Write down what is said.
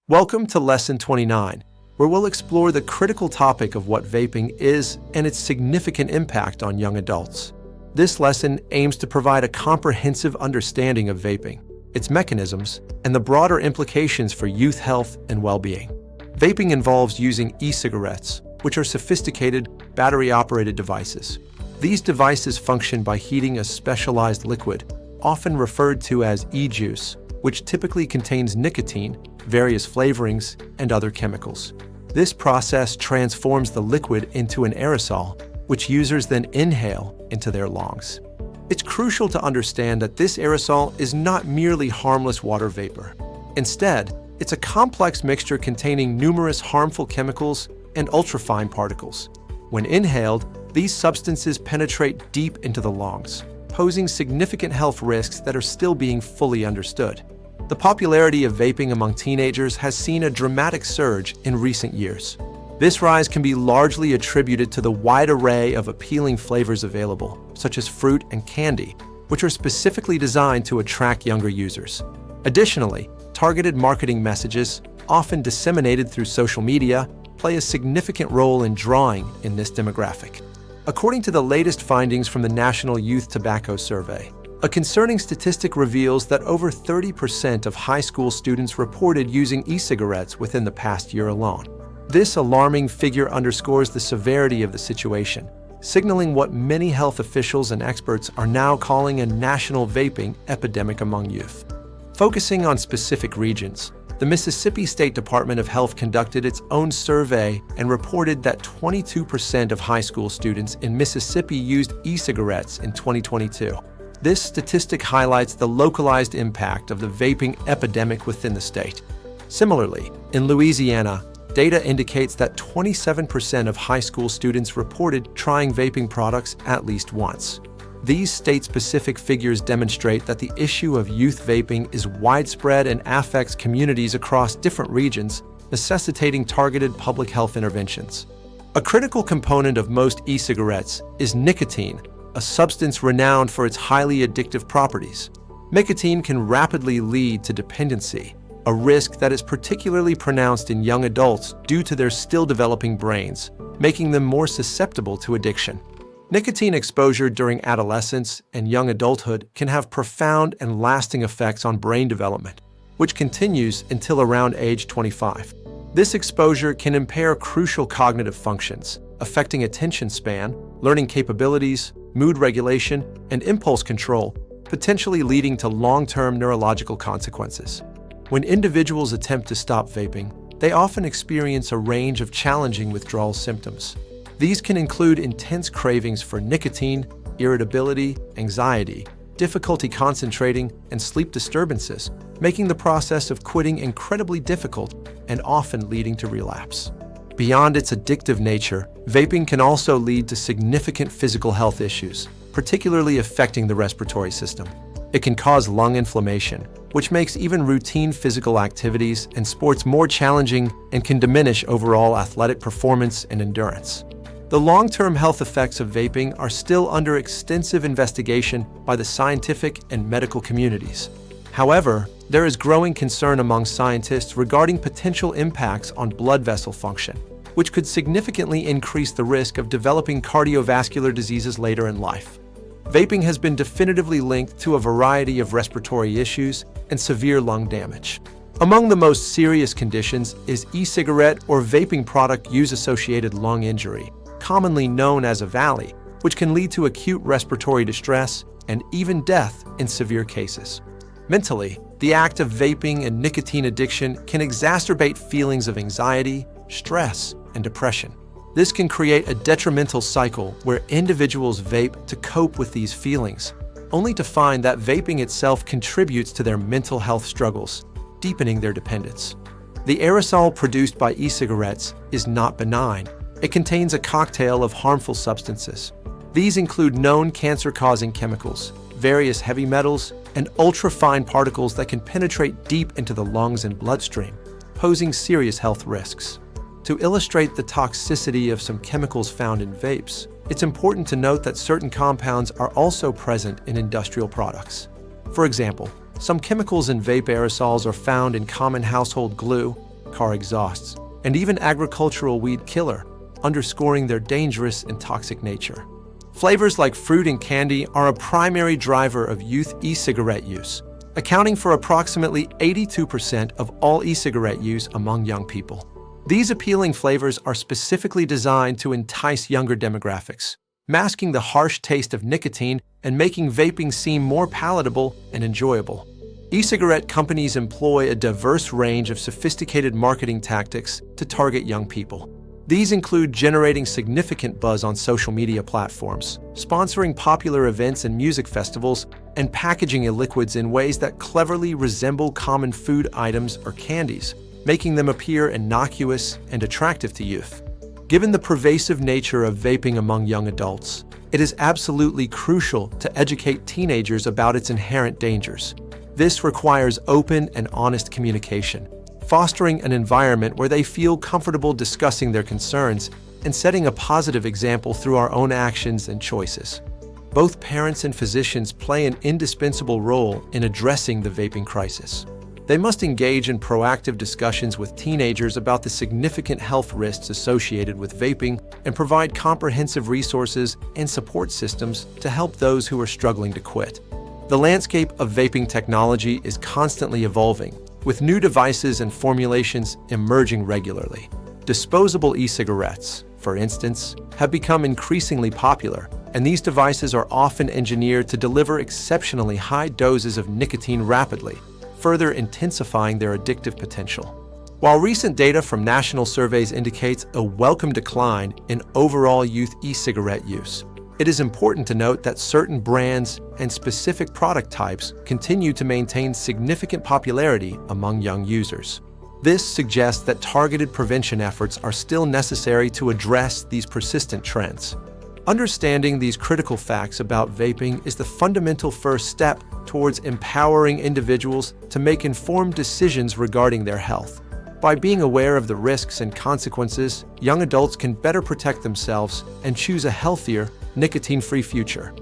Welcome to Lesson 29, where we'll explore the critical topic of what vaping is and its significant impact on young adults. This lesson aims to provide a comprehensive understanding of vaping, its mechanisms, and the broader implications for youth health and well-being. Vaping involves using e-cigarettes, which are sophisticated, battery-operated devices. These devices function by heating a specialized liquid, often referred to as e-juice, which typically contains nicotine, various flavorings, and other chemicals. This process transforms the liquid into an aerosol, which users then inhale into their lungs. It's crucial to understand that this aerosol is not merely harmless water vapor. Instead, it's a complex mixture containing numerous harmful chemicals and ultrafine particles. When inhaled, these substances penetrate deep into the lungs, posing significant health risks that are still being fully understood. The popularity of vaping among teenagers has seen a dramatic surge in recent years. This rise can be largely attributed to the wide array of appealing flavors available, such as fruit and candy, which are specifically designed to attract younger users. Additionally, targeted marketing messages, often disseminated through social media, play a significant role in drawing in this demographic. According to the latest findings from the National Youth Tobacco Survey, a concerning statistic reveals that over 30% of high school students reported using e-cigarettes within the past year alone. This alarming figure underscores the severity of the situation, signaling what many health officials and experts are now calling a national vaping epidemic among youth. Focusing on specific regions, the Mississippi State Department of Health conducted its own survey and reported that 22% of high school students in Mississippi used e-cigarettes in 2022. This statistic highlights the localized impact of the vaping epidemic within the state. Similarly, in Louisiana, data indicates that 27% of high school students reported trying vaping products at least once. These state-specific figures demonstrate that the issue of youth vaping is widespread and affects communities across different regions, necessitating targeted public health interventions. A critical component of most e-cigarettes is nicotine, a substance renowned for its highly addictive properties. Nicotine can rapidly lead to dependency, a risk that is particularly pronounced in young adults due to their still developing brains, making them more susceptible to addiction. Nicotine exposure during adolescence and young adulthood can have profound and lasting effects on brain development, which continues until around age 25. This exposure can impair crucial cognitive functions, affecting attention span, learning capabilities, mood regulation, and impulse control, potentially leading to long-term neurological consequences. When individuals attempt to stop vaping, they often experience a range of challenging withdrawal symptoms. These can include intense cravings for nicotine, irritability, anxiety, difficulty concentrating, and sleep disturbances, making the process of quitting incredibly difficult and often leading to relapse. Beyond its addictive nature, vaping can also lead to significant physical health issues, particularly affecting the respiratory system. It can cause lung inflammation, which makes even routine physical activities and sports more challenging and can diminish overall athletic performance and endurance. The long-term health effects of vaping are still under extensive investigation by the scientific and medical communities. However, there is growing concern among scientists regarding potential impacts on blood vessel function, which could significantly increase the risk of developing cardiovascular diseases later in life. Vaping has been definitively linked to a variety of respiratory issues and severe lung damage. Among the most serious conditions is e-cigarette or vaping product use-associated lung injury, commonly known as a valley, which can lead to acute respiratory distress and even death in severe cases. Mentally, the act of vaping and nicotine addiction can exacerbate feelings of anxiety, stress, and depression. This can create a detrimental cycle where individuals vape to cope with these feelings, only to find that vaping itself contributes to their mental health struggles, deepening their dependence. The aerosol produced by e-cigarettes is not benign. It contains a cocktail of harmful substances. These include known cancer-causing chemicals, various heavy metals, and ultra-fine particles that can penetrate deep into the lungs and bloodstream, posing serious health risks. To illustrate the toxicity of some chemicals found in vapes, it's important to note that certain compounds are also present in industrial products. For example, some chemicals in vape aerosols are found in common household glue, car exhausts, and even agricultural weed killer, underscoring their dangerous and toxic nature. Flavors like fruit and candy are a primary driver of youth e-cigarette use, accounting for approximately 82% of all e-cigarette use among young people. These appealing flavors are specifically designed to entice younger demographics, masking the harsh taste of nicotine and making vaping seem more palatable and enjoyable. E-cigarette companies employ a diverse range of sophisticated marketing tactics to target young people. These include generating significant buzz on social media platforms, sponsoring popular events and music festivals, and packaging e-liquids in ways that cleverly resemble common food items or candies, making them appear innocuous and attractive to youth. Given the pervasive nature of vaping among young adults, it is absolutely crucial to educate teenagers about its inherent dangers. This requires open and honest communication, fostering an environment where they feel comfortable discussing their concerns and setting a positive example through our own actions and choices. Both parents and physicians play an indispensable role in addressing the vaping crisis. They must engage in proactive discussions with teenagers about the significant health risks associated with vaping and provide comprehensive resources and support systems to help those who are struggling to quit. The landscape of vaping technology is constantly evolving, with new devices and formulations emerging regularly. Disposable e-cigarettes, for instance, have become increasingly popular, and these devices are often engineered to deliver exceptionally high doses of nicotine rapidly, further intensifying their addictive potential. While recent data from national surveys indicates a welcome decline in overall youth e-cigarette use, it is important to note that certain brands and specific product types continue to maintain significant popularity among young users. This suggests that targeted prevention efforts are still necessary to address these persistent trends. Understanding these critical facts about vaping is the fundamental first step towards empowering individuals to make informed decisions regarding their health. By being aware of the risks and consequences, young adults can better protect themselves and choose a healthier, nicotine-free future.